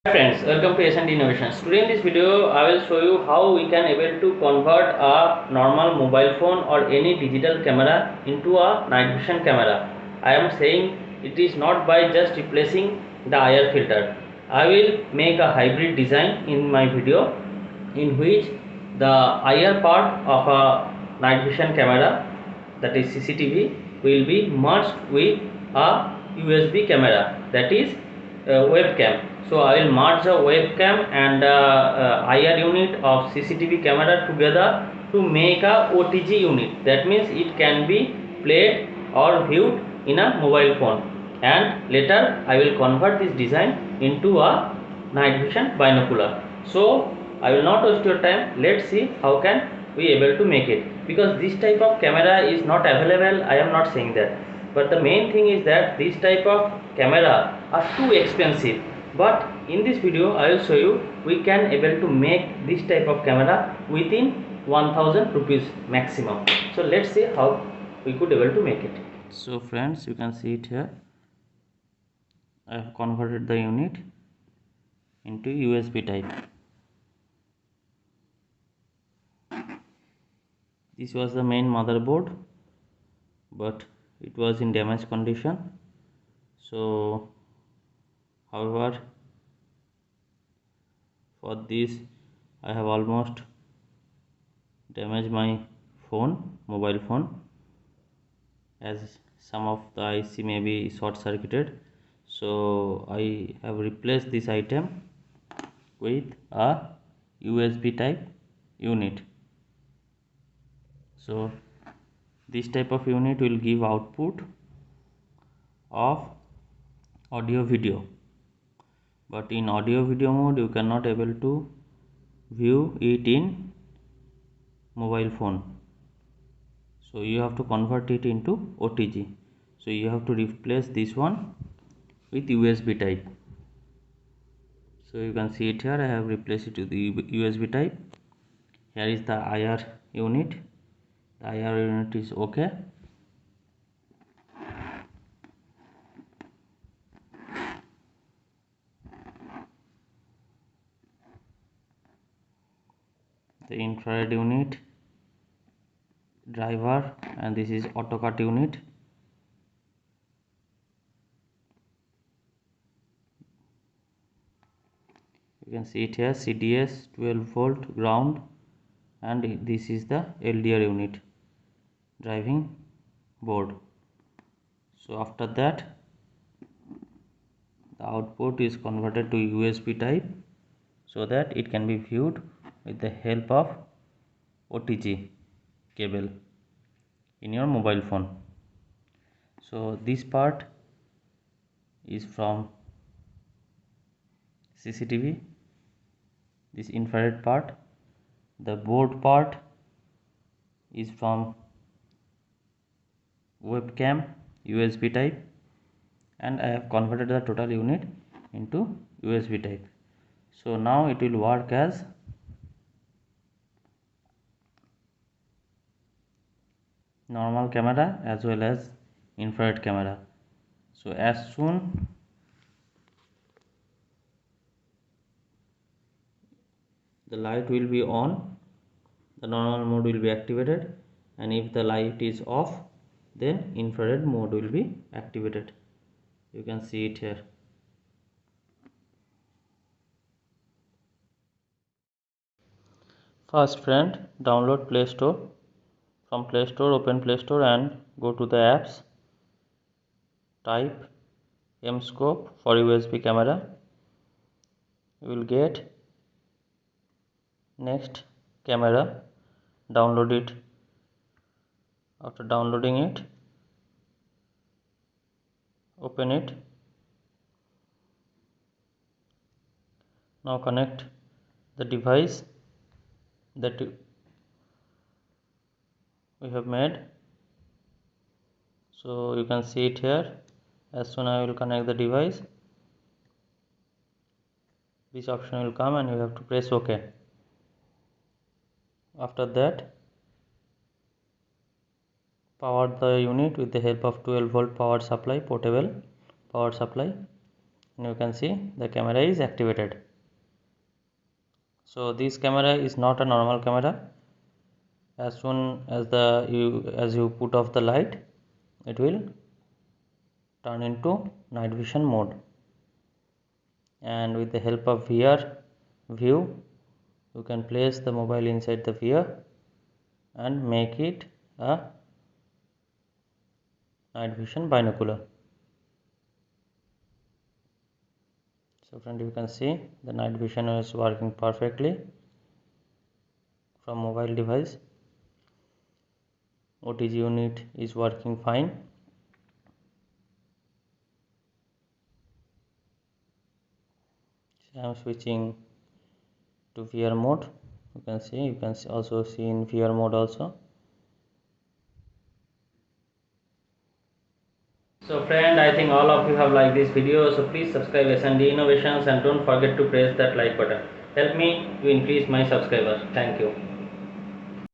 Friends, welcome to S&D Innovations. Today in this video I will show you how we can able to convert a normal mobile phone or any digital camera into a night vision camera. I am saying it is not by just replacing the IR filter. I will make a hybrid design in my video in which the IR part of a night vision camera, that is CCTV, will be merged with a USB camera, that is webcam. So I will merge the webcam and IR unit of CCTV camera together to make a OTG unit. That means it can be played or viewed in a mobile phone, and later I will convert this design into a night vision binocular. So I will not waste your time. Let's see how can we able to make it, because this type of camera is not available. I am not saying that, but the main thing is that this type of camera are too expensive. But in this video I will show you we can able to make this type of camera within 1000 rupees maximum. So let's see how we could able to make it. So friends, you can see it here. I have converted the unit into USB type. This was the main motherboard, but it was in damaged condition. So however, for this I have almost damaged my mobile phone, as some of the IC may be short circuited. So I have replaced this item with a USB type unit. So this type of unit will give output of audio video, but in audio video mode you cannot able to view it in mobile phone. So you have to convert it into OTG. So you have to replace this one with USB type. So you can see it here. I have replaced it with the USB type. Here is the IR unit. The IR unit is okay. The infrared unit, driver, and this is AutoCAD unit. You can see it here, CDS 12 volt ground, and this is the LDR unit, driving board. So after that the output is converted to USB type so that it can be viewed with the help of OTG cable in your mobile phone. So this part is from CCTV, this infrared part. The board part is from webcam USB type, and I have converted the total unit into USB type. So now it will work as normal camera as well as infrared camera. So as soon the light will be on, the normal mode will be activated, and if the light is off, then infrared mode will be activated. You can see it here. First friend, download Play Store. From Play Store, open Play Store and go to the apps. Type mscope for USB camera. You will get next camera. Download it. After downloading it, open it. Now connect the device that we have made. So you can see it here. As soon as I will connect the device, this option will come and you have to press OK. After that, power the unit with the help of 12 volt power supply, portable power supply. and you can see the camera is activated. So this camera is not a normal camera. As soon as you put off the light, it will turn into night vision mode, and with the help of VR view you can place the mobile inside the VR and make it a night vision binocular. So friend, you can see the night vision is working perfectly from mobile device. OTG unit is working fine. So I am switching to VR mode. You can also see in VR mode also. So friend, I think all of you have liked this video, so please subscribe S&D Innovations and don't forget to press that like button. Help me to increase my subscribers. Thank you.